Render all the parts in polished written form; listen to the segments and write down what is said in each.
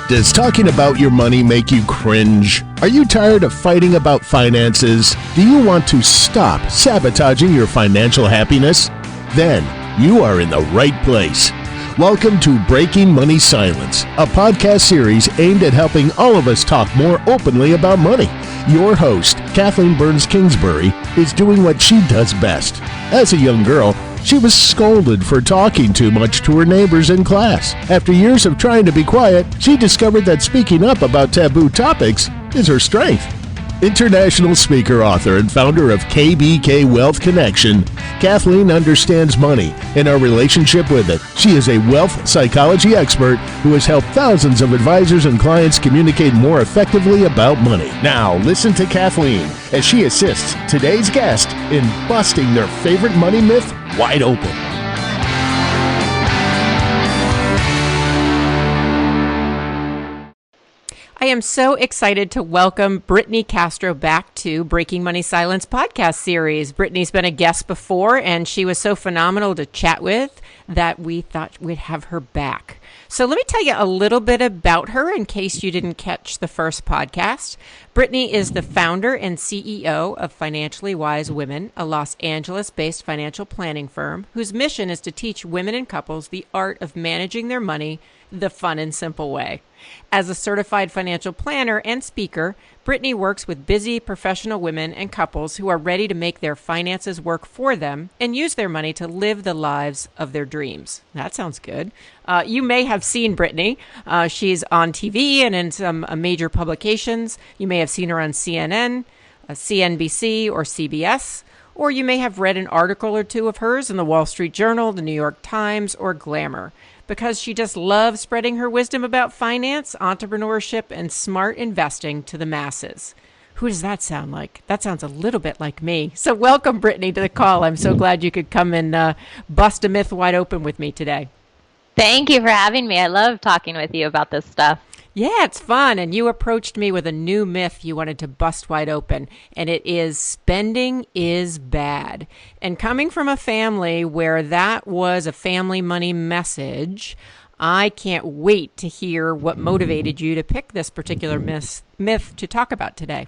Does talking about your money make you cringe? Are you tired of fighting about finances? Do you want to stop sabotaging your financial happiness? Then you are in the right place. Welcome to Breaking Money Silence, a podcast series aimed at helping all of us talk more openly about money. Your host, Kathleen Kingsbury, is doing what she does best. As a young girl, she was scolded for talking too much to her neighbors in class. After years of trying to be quiet, she discovered that speaking up about taboo topics is her strength. International speaker, author, and founder of KBK Wealth Connection, Kathleen understands money and our relationship with it. She is a wealth psychology expert who has helped thousands of advisors and clients communicate more effectively about money. Now, listen to Kathleen as she assists today's guest in busting their favorite money myth wide open. I am so excited to welcome Brittney Castro back to Breaking Money Silence podcast series. Brittney's been a guest before, and she was so phenomenal to chat with that we thought we'd have her back. So let me tell you a little bit about her in case you didn't catch the first podcast. Brittney is the founder and CEO of Financially Wise Women, a Los Angeles-based financial planning firm whose mission is to teach women and couples the art of managing their money the fun and simple way. As a certified financial planner and speaker, Brittney works with busy professional women and couples who are ready to make their finances work for them and use their money to live the lives of their dreams. That sounds good. You may have seen Brittney. She's on TV and in some major publications. You may have seen her on CNN, CNBC, or CBS. Or you may have read an article or two of hers in the Wall Street Journal, the New York Times, or Glamour, because she just loves spreading her wisdom about finance, entrepreneurship, and smart investing to the masses. Who does that sound like? That sounds a little bit like me. So welcome, Brittney, to the call. I'm so glad you could come and bust a myth wide open with me today. Thank you for having me. I love talking with you about this stuff. Yeah, it's fun. And you approached me with a new myth you wanted to bust wide open, and it is spending is bad. And coming from a family where that was a family money message, I can't wait to hear what motivated you to pick this particular myth to talk about today.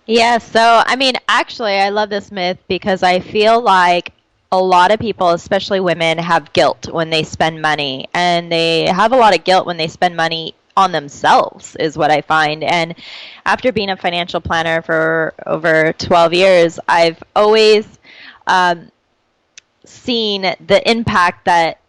Yeah, so actually, I love this myth because I feel like a lot of people, especially women, have guilt when they spend money, and they have a lot of guilt when they spend money on themselves is what I find. And after being a financial planner for over 12 years, I've always seen the impact that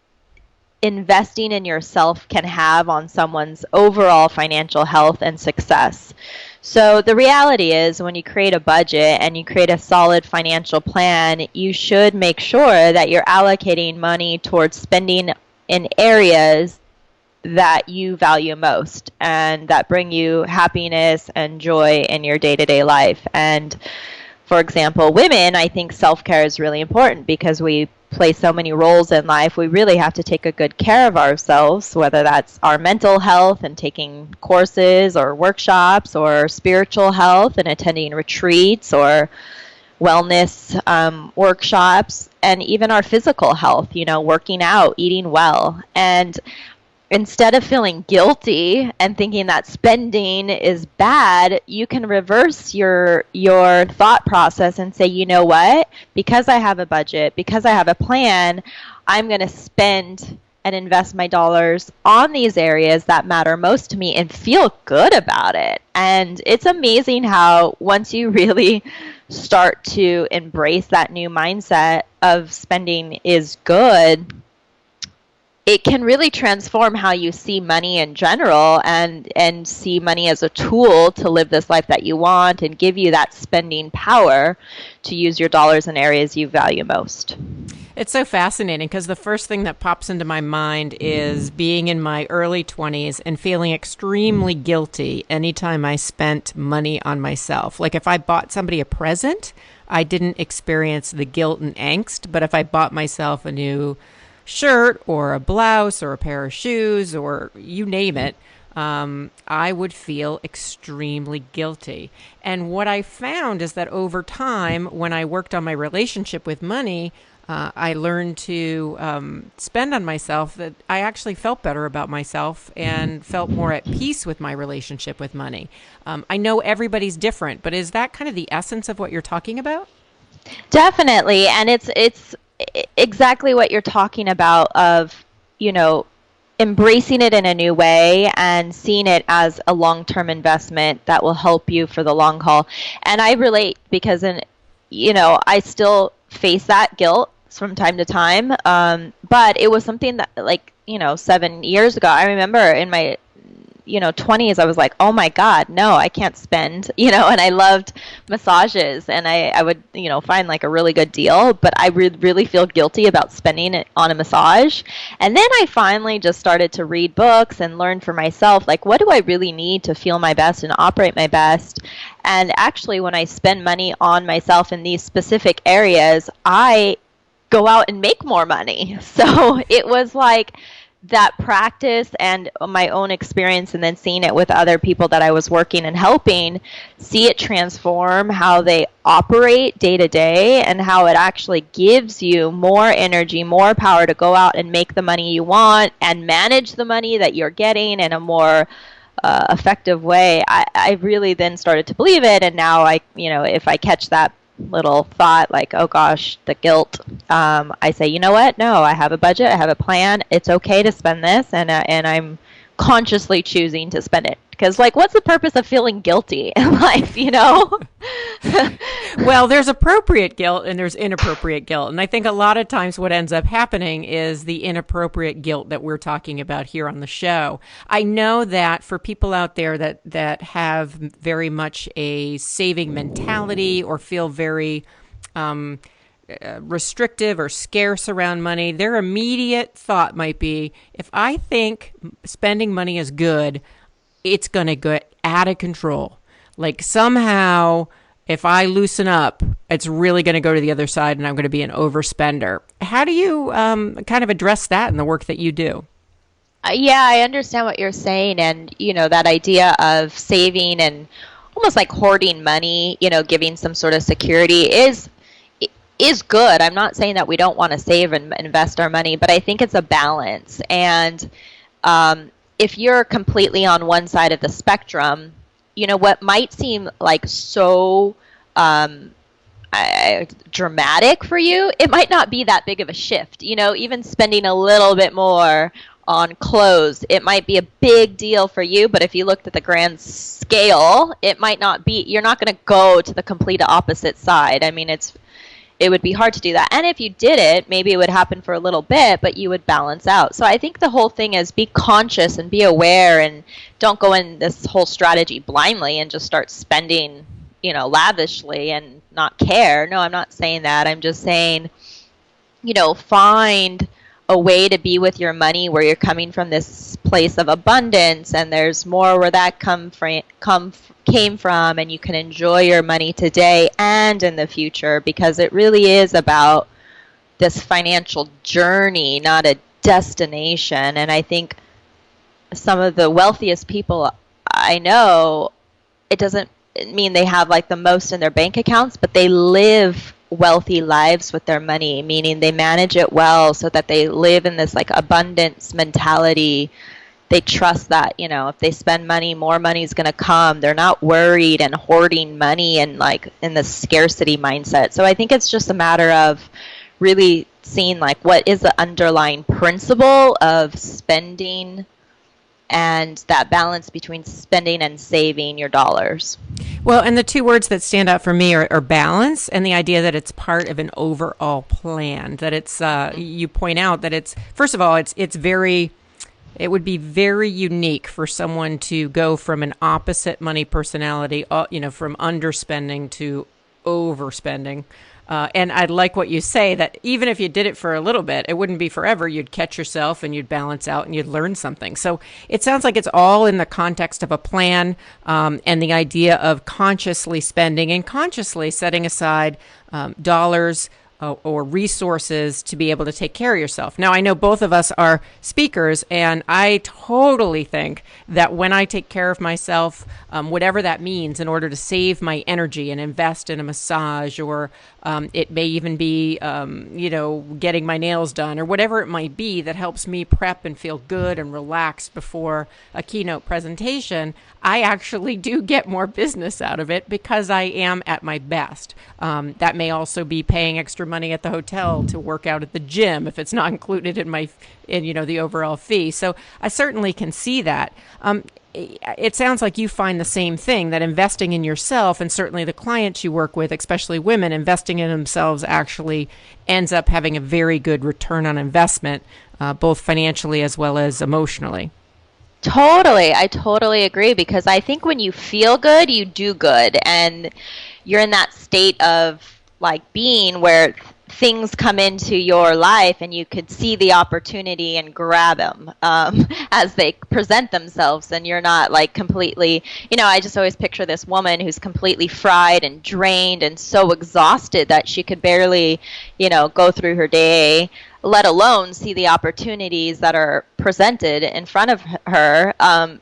investing in yourself can have on someone's overall financial health and success. So the reality is when you create a budget and you create a solid financial plan, you should make sure that you're allocating money towards spending in areas that you value most and that bring you happiness and joy in your day-to-day life. And for example, women, I think self-care is really important because we play so many roles in life. We really have to take a good care of ourselves, whether that's our mental health and taking courses or workshops, or spiritual health and attending retreats or wellness workshops, and even our physical health, working out, eating well. And instead of feeling guilty and thinking that spending is bad, you can reverse your thought process and say, you know what? Because I have a budget, because I have a plan, I'm going to spend and invest my dollars on these areas that matter most to me and feel good about it. And it's amazing how once you really start to embrace that new mindset of spending is good, it can really transform how you see money in general and see money as a tool to live this life that you want and give you that spending power to use your dollars in areas you value most. It's so fascinating because the first thing that pops into my mind is being in my early 20s and feeling extremely guilty anytime I spent money on myself. Like if I bought somebody a present, I didn't experience the guilt and angst, but if I bought myself a new shirt or a blouse or a pair of shoes or you name it, I would feel extremely guilty. And what I found is that over time, when I worked on my relationship with money, I learned to spend on myself, that I actually felt better about myself and felt more at peace with my relationship with money. I know everybody's different, but is that kind of the essence of what you're talking about? Definitely, and it's exactly what you're talking about of, embracing it in a new way and seeing it as a long-term investment that will help you for the long haul. And I relate because I still face that guilt from time to time. But it was something that 7 years ago, I remember in my 20s, I was like, oh my God, no, I can't spend, and I loved massages, and I would, find like a really good deal, but I would really feel guilty about spending it on a massage. And then I finally just started to read books and learn for myself, like, what do I really need to feel my best and operate my best? And actually, when I spend money on myself in these specific areas, I go out and make more money. So it was like that practice and my own experience, and then seeing it with other people that I was working and helping, see it transform how they operate day to day, and how it actually gives you more energy, more power to go out and make the money you want and manage the money that you're getting in a more effective way. I really then started to believe it, and now if I catch that little thought like, oh gosh, the guilt, I say, you know what? No, I have a budget, I have a plan. It's okay to spend this, and I'm consciously choosing to spend it. Because, what's the purpose of feeling guilty in life, Well, there's appropriate guilt and there's inappropriate guilt. And I think a lot of times what ends up happening is the inappropriate guilt that we're talking about here on the show. I know that for people out there that have very much a saving mentality or feel very restrictive or scarce around money, their immediate thought might be, if I think spending money is good, it's going to get out of control. Like somehow, if I loosen up, it's really going to go to the other side and I'm going to be an overspender. How do you kind of address that in the work that you do? Yeah, I understand what you're saying. And, that idea of saving and almost like hoarding money, giving some sort of security is good. I'm not saying that we don't want to save and invest our money, but I think it's a balance. And if you're completely on one side of the spectrum, what might seem like so dramatic for you, it might not be that big of a shift. Even spending a little bit more on clothes, it might be a big deal for you, but if you looked at the grand scale, it might not be. You're not going to go to the complete opposite side. I mean, it would be hard to do that. And if you did it, maybe it would happen for a little bit, but you would balance out. So I think the whole thing is be conscious and be aware, and don't go in this whole strategy blindly and just start spending, lavishly and not care. No, I'm not saying that. I'm just saying, find a way to be with your money where you're coming from this place of abundance, and there's more where that came from, and you can enjoy your money today and in the future, because it really is about this financial journey, not a destination. And I think some of the wealthiest people I know, it doesn't mean they have the most in their bank accounts, but they live wealthy lives with their money, meaning they manage it well so that they live in this abundance mentality. They trust that, if they spend money, more money is going to come. They're not worried and hoarding money and in the scarcity mindset. So I think it's just a matter of really seeing what is the underlying principle of spending, and that balance between spending and saving your dollars. Well, and the two words that stand out for me are balance and the idea that it's part of an overall plan, that it's, you point out that it's, first of all, it would be very unique for someone to go from an opposite money personality, from underspending to overspending. And I like what you say, that even if you did it for a little bit, it wouldn't be forever. You'd catch yourself and you'd balance out and you'd learn something. So it sounds like it's all in the context of a plan, and the idea of consciously spending and consciously setting aside dollars or resources to be able to take care of yourself. Now, I know both of us are speakers, and I totally think that when I take care of myself, whatever that means, in order to save my energy and invest in a massage, or it may even be, getting my nails done, or whatever it might be that helps me prep and feel good and relaxed before a keynote presentation, I actually do get more business out of it because I am at my best. That may also be paying extra money at the hotel to work out at the gym if it's not included in the overall fee. So I certainly can see that. It sounds like you find the same thing, that investing in yourself, and certainly the clients you work with, especially women, investing in themselves actually ends up having a very good return on investment, both financially as well as emotionally. Totally. I totally agree, because I think when you feel good, you do good, and you're in that state of like being where things come into your life and you could see the opportunity and grab them as they present themselves, and you're not like completely, I just always picture this woman who's completely fried and drained and so exhausted that she could barely, go through her day, let alone see the opportunities that are presented in front of her,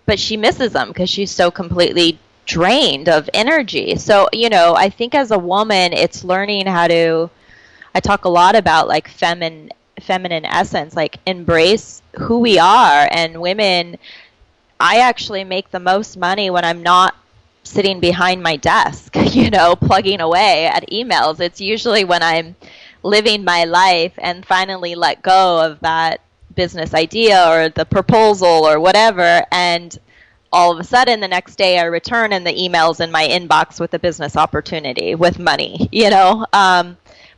but she misses them because she's so completely drained of energy. So, I think as a woman, it's learning how to, I talk a lot about like feminine essence, like embrace who we are. And women, I actually make the most money when I'm not sitting behind my desk, plugging away at emails. It's usually when I'm living my life and finally let go of that business idea or the proposal or whatever, and all of a sudden the next day I return and the email's in my inbox with a business opportunity with money,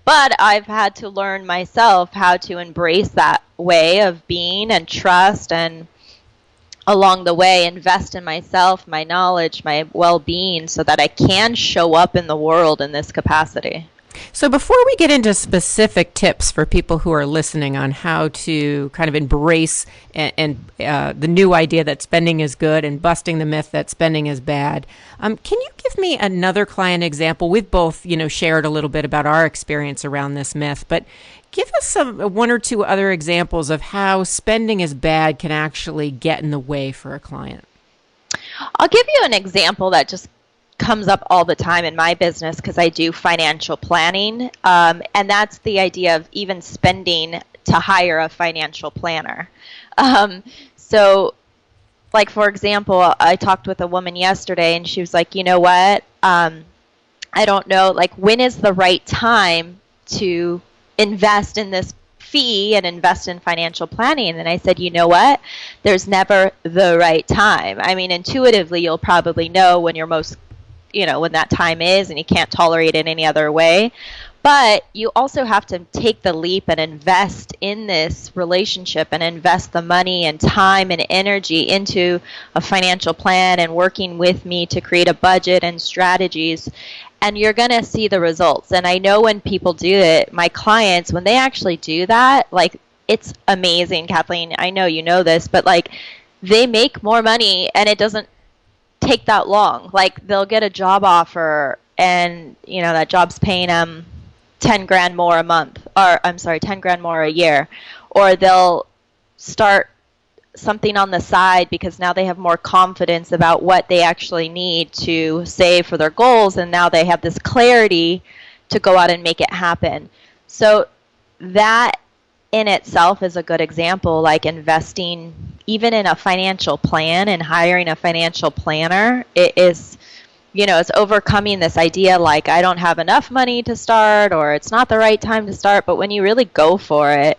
but I've had to learn myself how to embrace that way of being and trust, and along the way invest in myself, my knowledge, my well-being, so that I can show up in the world in this capacity. So before we get into specific tips for people who are listening on how to kind of embrace and the new idea that spending is good and busting the myth that spending is bad, can you give me another client example? We've both, shared a little bit about our experience around this myth, but give us one or two other examples of how spending is bad can actually get in the way for a client. I'll give you an example that just comes up all the time in my business because I do financial planning, and that's the idea of even spending to hire a financial planner. So like, for example, I talked with a woman yesterday and she was like, you know what, I don't know, like, when is the right time to invest in this fee and invest in financial planning? And I said, you know what, there's never the right time. I mean, intuitively you'll probably know when you're most when that time is, and you can't tolerate it any other way. But you also have to take the leap and invest in this relationship and invest the money and time and energy into a financial plan and working with me to create a budget and strategies. And you're going to see the results. And I know when people do it, my clients, when they actually do that, like, it's amazing, Kathleen. I know you know this, but like, they make more money and it doesn't take that long. Like, they'll get a job offer and that job's paying them 10 grand more a month, or 10 grand more a year, or they'll start something on the side because now they have more confidence about what they actually need to save for their goals, and now they have this clarity to go out and make it happen. So that in itself is a good example, like investing even in a financial plan and hiring a financial planner. It is, it's overcoming this idea like, I don't have enough money to start, or it's not the right time to start. But when you really go for it,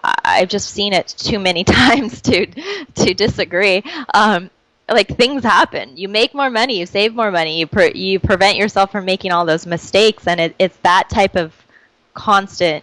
I've just seen it too many times to disagree. Like, things happen. You make more money, you save more money, you prevent yourself from making all those mistakes. And it's that type of constant,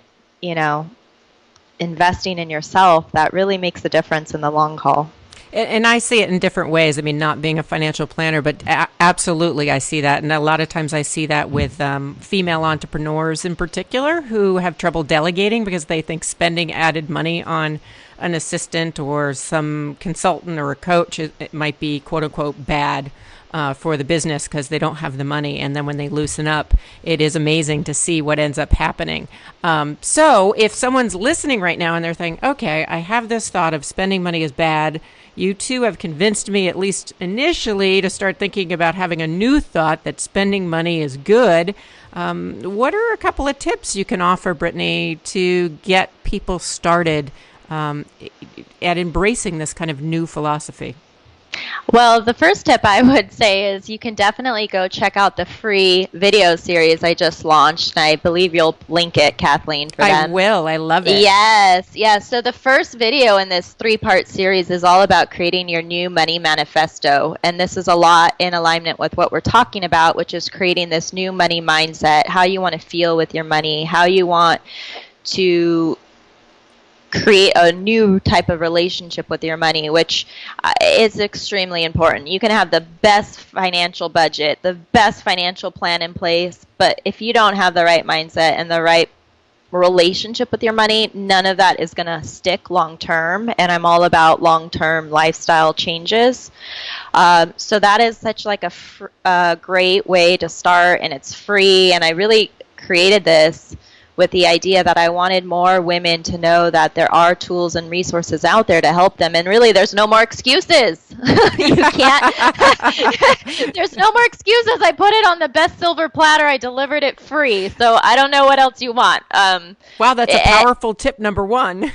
investing in yourself that really makes a difference in the long haul. And I see it in different ways. I mean, not being a financial planner, but absolutely I see that. And a lot of times I see that with female entrepreneurs in particular who have trouble delegating because they think spending added money on an assistant or some consultant or a coach, it might be quote unquote bad. for the business because they don't have the money. And then when they loosen up, it is amazing to see what ends up happening. So if someone's listening right now and they're thinking, okay, I have this thought of spending money is bad. You two have convinced me, at least initially, to start thinking about having a new thought that spending money is good. What are a couple of tips you can offer, Brittney, to get people started at embracing this kind of new philosophy? Well, the first tip I would say is you can definitely go check out the free video series I just launched. And I believe you'll link it, Kathleen, for them. I will. I love it. Yes. So the first video in this 3-part series is all about creating your new money manifesto. And this is a lot in alignment with what we're talking about, which is creating this new money mindset, how you want to feel with your money, how you want to create a new type of relationship with your money, which is extremely important. You can have the best financial budget, the best financial plan in place, but if you don't have the right mindset and the right relationship with your money, none of that is going to stick long term. And I'm all about long-term lifestyle changes. So that is such like a great way to start, and it's free. And I really created this with the idea that I wanted more women to know that there are tools and resources out there to help them. And really, there's no more excuses. You can't. There's no more excuses. I put it on the best silver platter. I delivered it free. So I don't know what else you want. Wow, that's a powerful tip number one.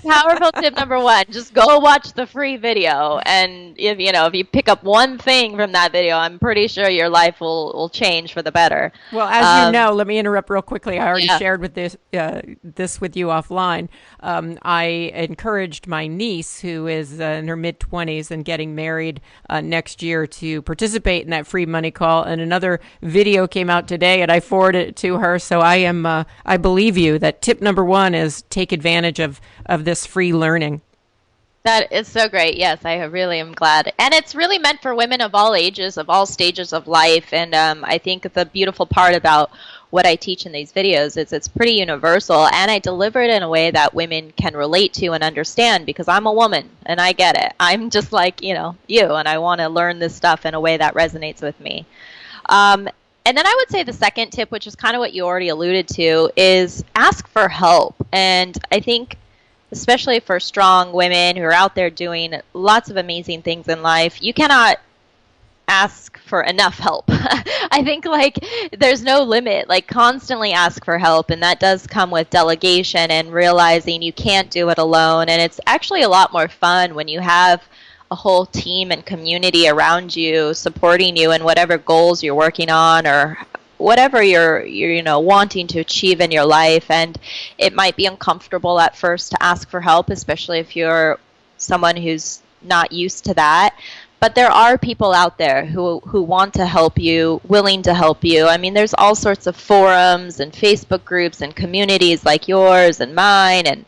Powerful tip number one, just go watch the free video. And if you pick up one thing from that video, I'm pretty sure your life will change for the better. Well, as you know, let me interrupt real quickly. I already shared with this with you offline. I encouraged my niece, who is in her mid-20s and getting married next year, to participate in that free money call. And another video came out today, and I forwarded it to her. So I believe you that tip number one is take advantage of this free learning. That is so great. Yes, I really am glad. And it's really meant for women of all ages, of all stages of life. And I think the beautiful part about what I teach in these videos is it's pretty universal, and I deliver it in a way that women can relate to and understand, because I'm a woman and I get it. I'm just like, you, and I want to learn this stuff in a way that resonates with me. And then I would say the second tip, which is kind of what you already alluded to, is ask for help. And I think especially for strong women who are out there doing lots of amazing things in life, you cannot ask for enough help. I think there's no limit. Constantly ask for help, and that does come with delegation and realizing you can't do it alone. And it's actually a lot more fun when you have a whole team and community around you supporting you in whatever goals you're working on or whatever you're wanting to achieve in your life. And it might be uncomfortable at first to ask for help, especially if you're someone who's not used to that. But there are people out there who want to help you, willing to help you. I mean, there's all sorts of forums and Facebook groups and communities like yours and mine, and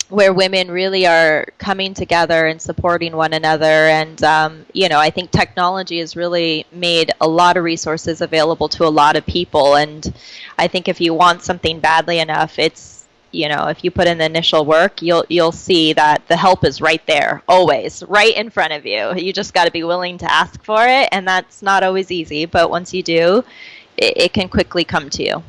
where women really are coming together and supporting one another. And, I think technology has really made a lot of resources available to a lot of people. And I think if you want something badly enough, it's, if you put in the initial work, you'll see that the help is right there, always, right in front of you. You just got to be willing to ask for it, and that's not always easy. But once you do, it can quickly come to you.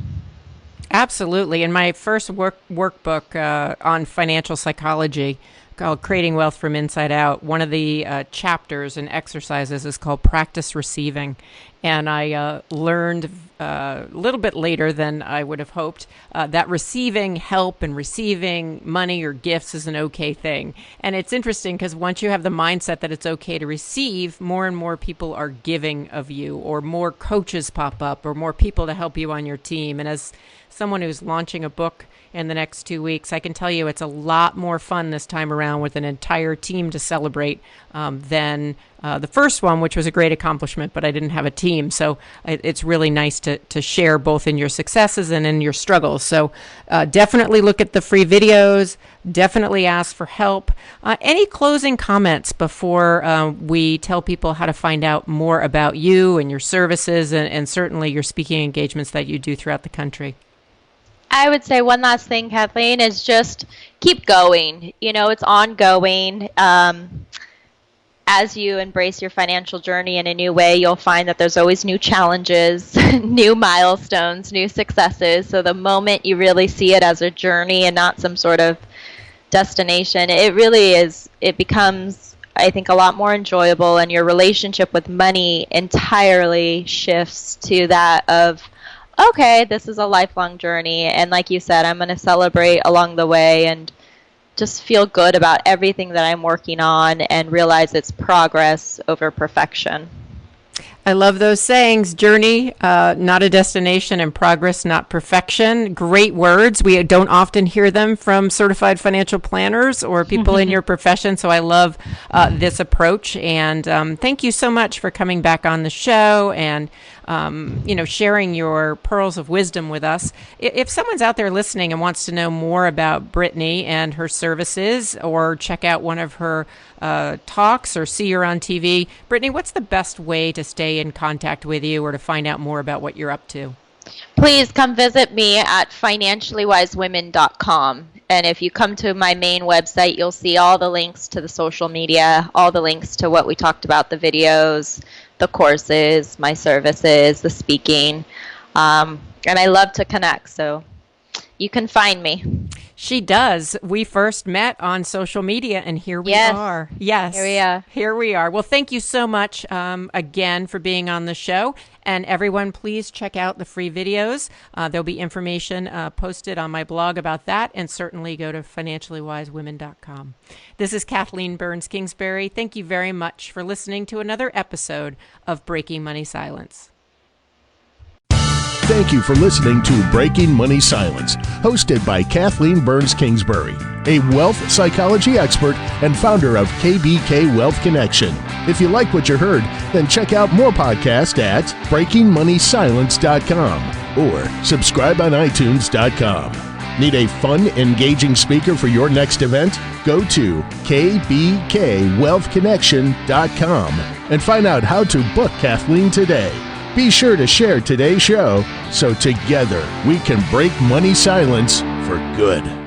Absolutely. In my first workbook on financial psychology, called Creating Wealth from Inside Out, one of the chapters and exercises is called Practice Receiving. And I learned a little bit later than I would have hoped that receiving help and receiving money or gifts is an okay thing. And it's interesting because once you have the mindset that it's okay to receive, more and more people are giving of you, or more coaches pop up, or more people to help you on your team. And as someone who's launching a book in the next 2 weeks, I can tell you it's a lot more fun this time around with an entire team to celebrate than the first one, which was a great accomplishment, but I didn't have a team. So it's really nice to share both in your successes and in your struggles. So definitely look at the free videos, definitely ask for help. Any closing comments before we tell people how to find out more about you and your services and certainly your speaking engagements that you do throughout the country? I would say one last thing, Kathleen, is just keep going. It's ongoing. as you embrace your financial journey in a new way, you'll find that there's always new challenges, new milestones, new successes. So the moment you really see it as a journey and not some sort of destination, it becomes, I think, a lot more enjoyable, and your relationship with money entirely shifts to that of, okay, this is a lifelong journey. And like you said, I'm going to celebrate along the way and just feel good about everything that I'm working on and realize it's progress over perfection. I love those sayings. Journey, not a destination, and progress, not perfection. Great words. We don't often hear them from certified financial planners or people in your profession. So I love this approach. And thank you so much for coming back on the show and sharing your pearls of wisdom with us. If someone's out there listening and wants to know more about Brittney and her services, or check out one of her talks or see her on TV, Brittney, what's the best way to stay in contact with you or to find out more about what you're up to? Please come visit me at financiallywisewomen.com. And if you come to my main website, you'll see all the links to the social media, all the links to what we talked about, the videos, the courses, my services, the speaking. And I love to connect, so you can find me. She does. We first met on social media, and here we are. Yes. Here we are. Well, thank you so much again for being on the show. And everyone, please check out the free videos. There'll be information posted on my blog about that, and certainly go to financiallywisewomen.com. This is Kathleen Burns Kingsbury. Thank you very much for listening to another episode of Breaking Money Silence. Thank you for listening to Breaking Money Silence, hosted by Kathleen Burns Kingsbury, a wealth psychology expert and founder of KBK Wealth Connection. If you like what you heard, then check out more podcasts at breakingmoneysilence.com or subscribe on iTunes.com. Need a fun, engaging speaker for your next event? Go to kbkwealthconnection.com and find out how to book Kathleen today. Be sure to share today's show so together we can break money silence for good.